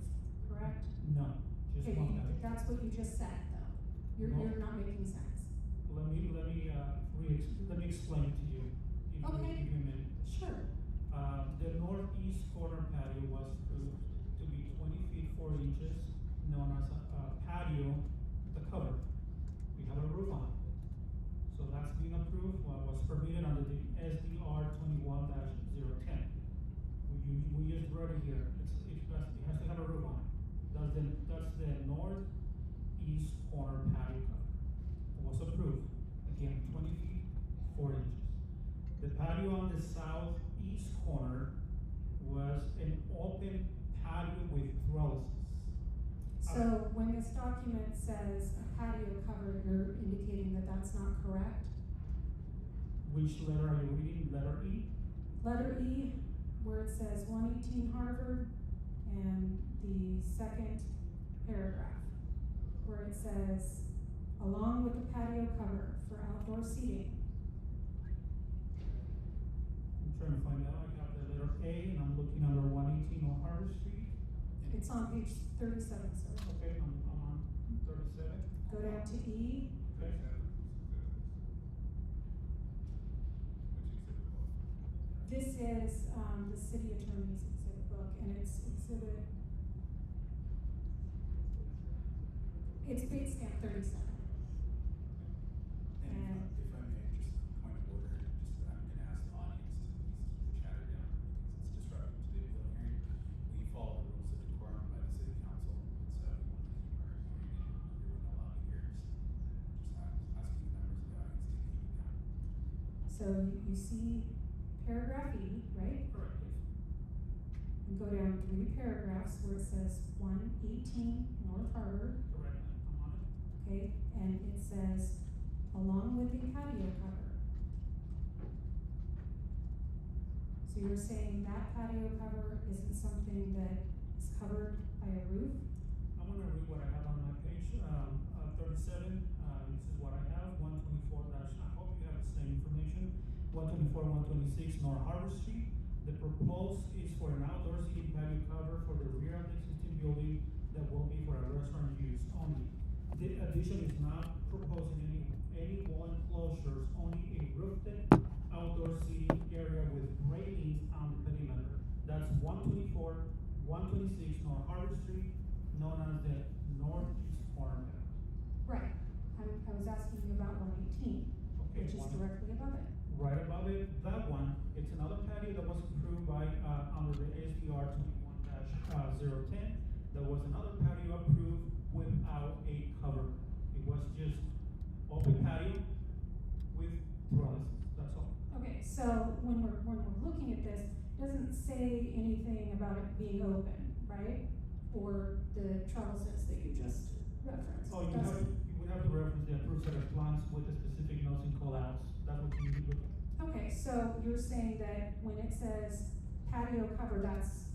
correct? No, just Okay, one patio. that's what you just said, though. No. You're not making sense. Let me explain it to you. If Okay. you give me a minute. Sure. The northeast corner patio was approved to be 20 feet 4 inches, known as a patio, the cover. We have a roof on it. So that's been approved, was permitted under the SDR 21-010. We just wrote it here. It has to have a roof on it. That's the northeast corner patio cover. It was approved. Again, 20 feet 4 inches. The patio on the southeast corner was an open patio with trellises. So when this document says a patio cover, you're indicating that that's not correct? Which letter are you reading? Letter E? Letter E, where it says 118 Harvard, and the second paragraph, where it says, along with the patio cover for outdoor seating. I'm trying to find out. I have the letter A, and I'm looking under 118 on Harvard Street. It's on page 37, sir. Okay, I'm on 37. Go down to E. Okay. This is the city attorney's exhibit book, and it's page stamp 37. And if I may, just a point of order, I'm gonna ask the audience to please keep the chatter down, because it's disruptive to the appeal hearing. We follow the rules of decorum by the city council, and so we want to keep our hearing, and everyone allowed to hear, just asking the members of the audience to keep it down. So you see paragraph E, right? Correct, please. And go down 3 paragraphs where it says 118 North Harbor, Correct, I'm on it. okay? And it says, along with the patio cover. So you're saying that patio cover isn't something that is covered by a roof? I'm gonna read what I have on my page, 37, this is what I have, 124 I hope you have the same information, 124, 126 North Harbor Street. The proposed is for an outdoor seating patio cover for the rear of the existing building that will be for a restaurant use only. The addition is not proposing any wall enclosures, only a roofed outdoor seating area with railings on the perimeter. That's 124, 126 North Harbor Street, known as the northeast corner. Right. I was asking you about 118, Okay, which is directly above it. Right above it, that one, it's another patio that was approved by, under the SDR 21-010. There was another patio approved without a cover. It was just open patio with trellises, that's all. Okay, so when we're looking at this, it doesn't say anything about it being open, right? Or the trellises that you just referenced. Oh, Does it? you would have to reference the approved set of plans with the specific notes and callouts. That's what you need to look at. Okay, so you're saying that when it says patio cover, that's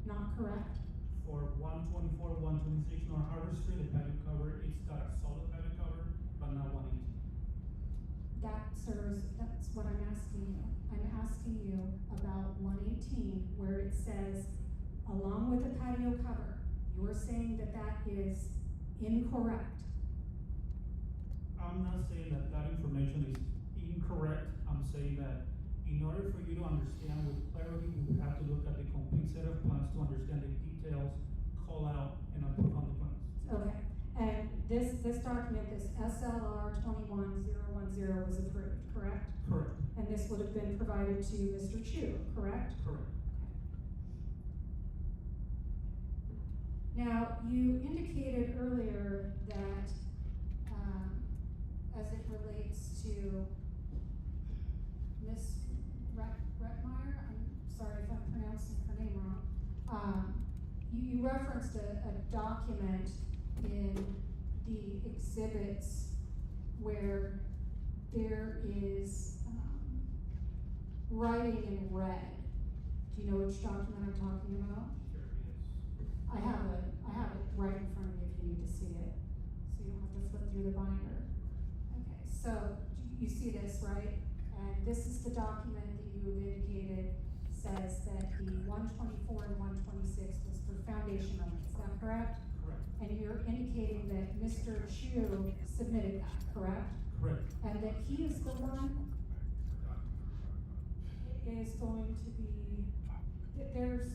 not correct? For 124, 126 North Harbor Street, the patio cover, it's got a solid patio cover, but not 118. That's what I'm asking you. I'm asking you about 118, where it says, along with the patio cover. You're saying that that is incorrect. I'm not saying that that information is incorrect. I'm saying that in order for you to understand with clarity, you would have to look at the complete set of plans to understand the details, call out, and approve on the plans. Okay, and this document, this SLR 21010 was approved, correct? Correct. And this would have been provided to Mr. Chu, correct? Correct. Now, you indicated earlier that, as it relates to Ms. Rettmeyer, I'm sorry if I'm pronouncing her name wrong, you referenced a document in the exhibits where there is writing in red. Do you know which document I'm talking about? Sure, yes. I have it right in front of you if you need to see it, so you don't have to flip through the binder. Okay, so you see this, right? And this is the document that you have indicated says that the 124 and 126 was for foundation only, is that correct? Correct. And you're indicating that Mr. Chu submitted that, correct? Correct. And that he is the one is going to be there's,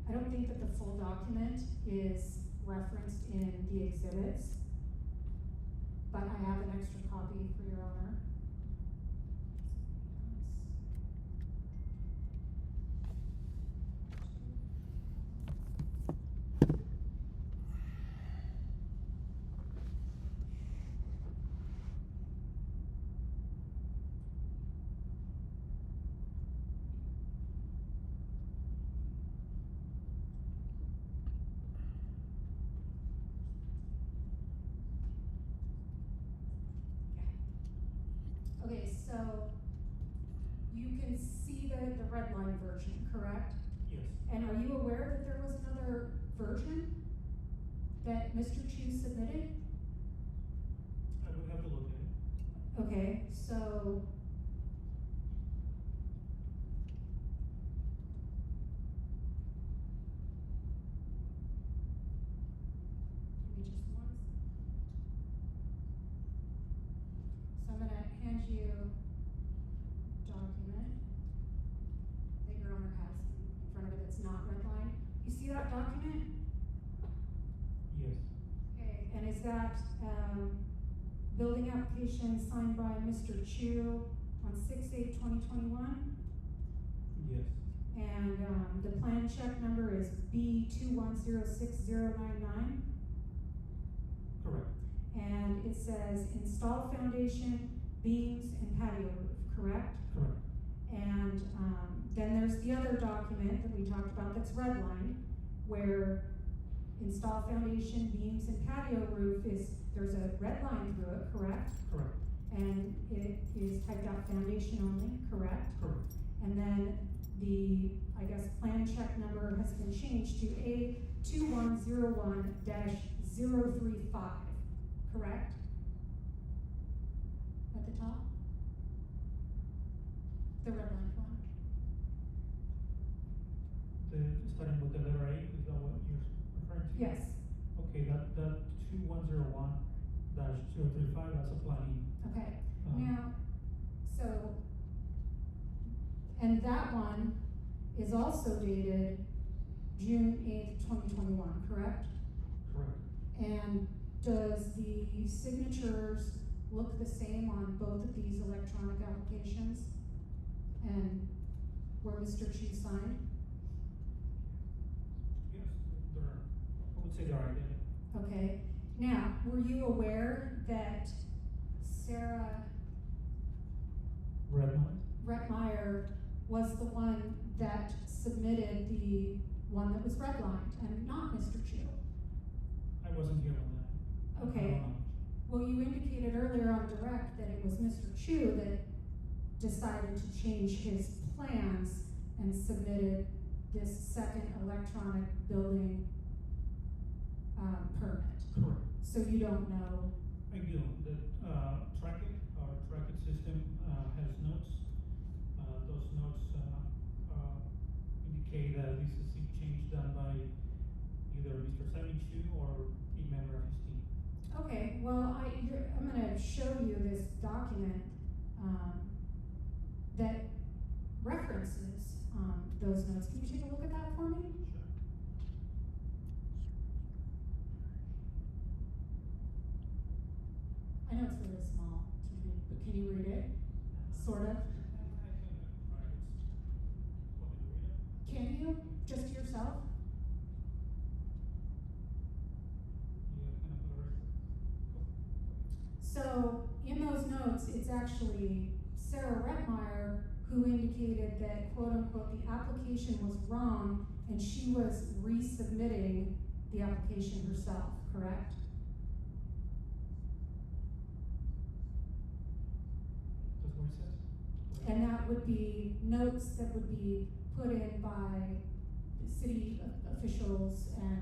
I don't think that the full document is referenced in the exhibits, but I have an extra copy for your honor. Okay, so you can see the red line version, correct? Yes. And are you aware that there was another version that Mr. Chu submitted? I would have to look at it. Okay, so give me just one second. So I'm gonna hand you a document that your owner has in front of it that's not redlined. You see that document? Yes. Okay, and is that, building application signed by Mr. Chu on 6/8/2021? Yes. And, the plan check number is B21060099? Correct. And it says install foundation, beams, and patio roof, correct? Correct. And, then there's the other document that we talked about that's redlined, where install foundation, beams, and patio roof there's a red line through it, correct? Correct. And it is typed out foundation only, correct? Correct. And then the, I guess, plan check number has been changed to A2101-035, correct? At the top? The red line one. Starting with the letter A, is that what you're referring to? Yes, Okay, that 2101-035, that's a planning. okay. Um, Now, so, and that one is also dated June 8th, 2021, correct? Correct. And does the signatures look the same on both of these electronic applications? And where Mr. Chu signed? Yes, I would say they're identical. Okay. Now, were you aware that Sarah Redmond? Rettmeyer was the one that submitted the one that was redlined and not Mr. Chu? I wasn't here on that. Okay. Well, you indicated earlier on direct that it was Mr. Chu that decided to change his plans and submitted this second electronic building permit. Correct. So you don't know, I do. The Trackit, our Trackit system has notes. Those notes indicate that this is a change done by either Mr. Chu or a member of his team. okay, well, I'm gonna show you this document, that references, those notes. Can you take a look at that for me? Sure. I know it's really small to read, but can you read it? Sort of? Can you? Just to yourself? So, in those notes, it's actually Sarah Rettmeyer who indicated that, quote unquote, the application was wrong and she was resubmitting the application herself, correct? That's what it says? And that would be notes that would be put in by city officials and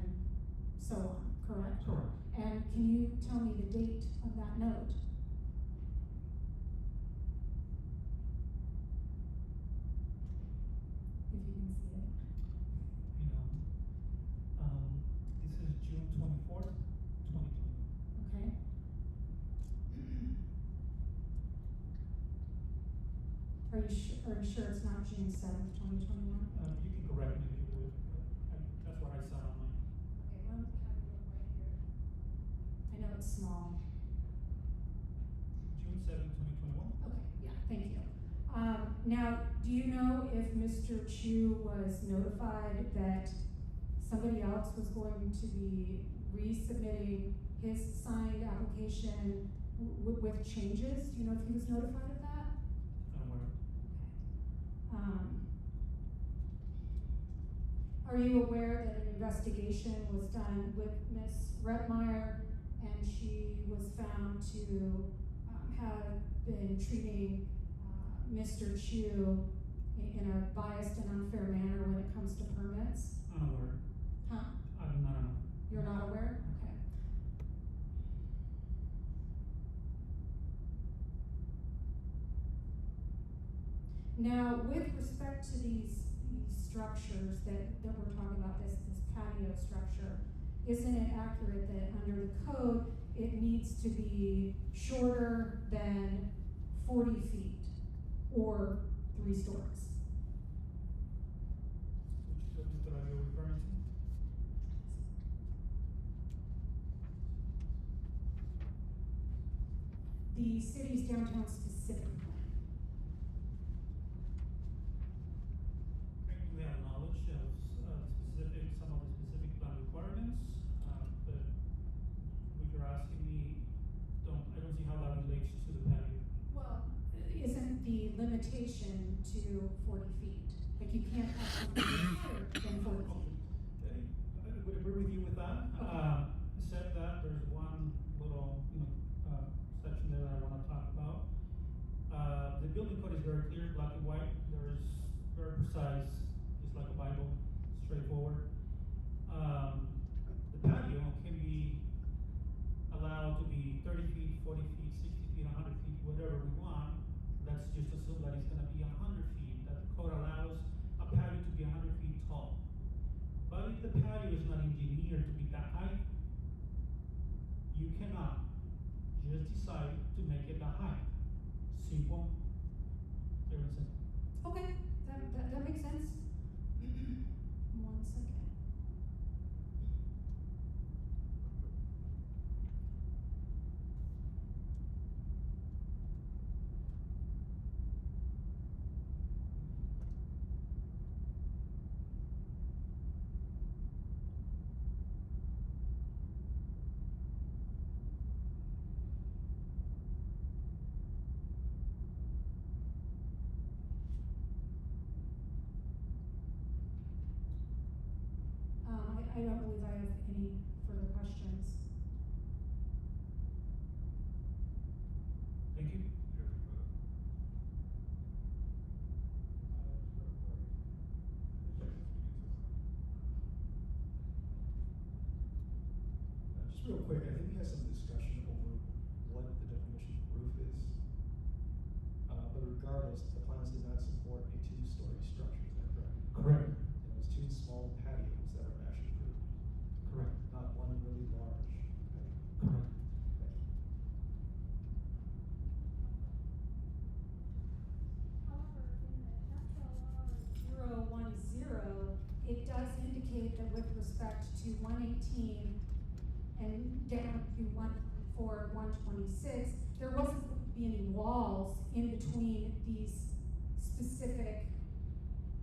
so on, correct? Correct. And can you tell me the date of that note? If you can see it. You know, this is June 24th, 2020. Okay. are you sure it's not June 7th, 2021? You can correct me if you would, but that's what I saw online. Okay, let me have you look right here. I know it's small. June 7, 2021. Okay, yeah, thank you. Now, do you know if Mr. Chu was notified that somebody else was going to be resubmitting his signed application with changes? Do you know if he was notified of that? Unaware. Are you aware that an investigation was done with Ms. Retmeyer and she was found to have been treating Mr. Chu in a biased and unfair manner when it comes to permits? Unaware. Huh? I'm not aware. You're not aware? Okay. Now, with respect to these structures that we're talking about, this patio structure, isn't it accurate that under the code, it needs to be shorter than 40 feet or 3 stories? Which document are you referring to? The city's downtown specific plan. We have knowledge of some of the specific plan requirements, but what you're asking me, I don't see how that relates to the patio. Well, isn't the limitation to 40 feet? Like you can't have something higher than 40 feet. I would agree with you with that. Okay. Except that there's one little, section there that I want to talk about. The building code is very clear, black and white. There's very precise, just like a Bible, straightforward. The patio can be allowed to be 30 feet, 40 feet, 60 feet, 100 feet, whatever we want. Let's just assume that it's going to be 100 feet, that the code allows a patio to be 100 feet tall. But if the patio is not engineered to be that high, you cannot just decide to make it that high. Simple, pure and simple. Okay, that makes sense. 1 second. I don't believe I have any further questions. Thank you. Just real quick, I think we had some discussion over what the definition of roof is. But regardless, the plans do not support a 2-story structure, is that correct? Correct. And it's 2 small patios that are actually approved, Correct. not one really large patio. Correct. Thank you. However, in the FLR 010, it does indicate that with respect to 118 and down to 124, 126, there wasn't going to be any walls in between these specific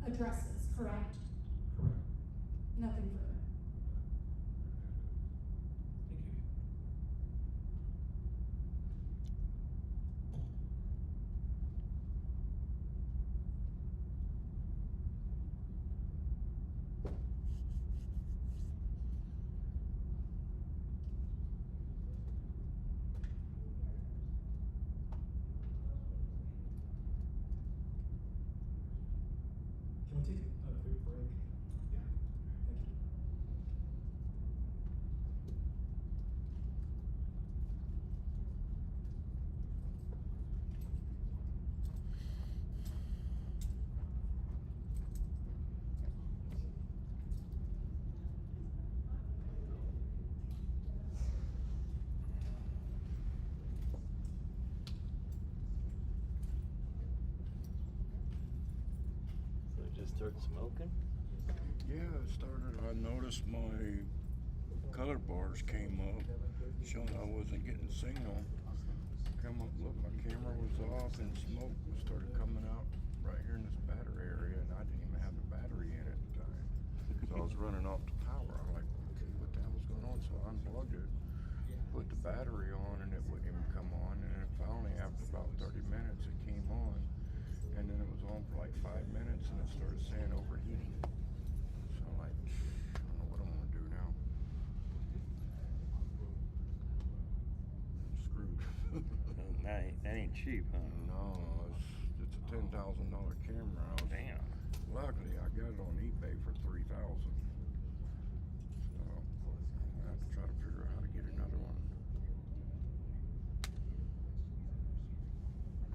addresses, correct? Correct. Nothing further. Thank you. Can we take a quick break? Yeah. Thank you. start smoking? Yeah, it started. I noticed my color bars came up, showing I wasn't getting signal. Come up, look, my camera was off, and smoke started coming out right here in this battery area, and I didn't even have the battery in at the time. So I was running off the power. I'm like, okay, what the hell's going on? So I unplugged it, put the battery on, and it wouldn't even come on. And then finally, after about 30 minutes, it came on, and then it was on for like 5 minutes, and it started saying overheating. So I'm like, I don't know what I'm gonna do now. I'm screwed. That ain't cheap, huh? No, it's a $10,000 camera. Damn. Luckily, I got it on eBay for $3,000. So I have to try to figure out how to get another one.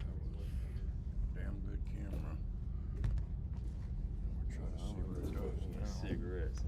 That was a damn good camera. We're trying to see what it does now. Cigarettes.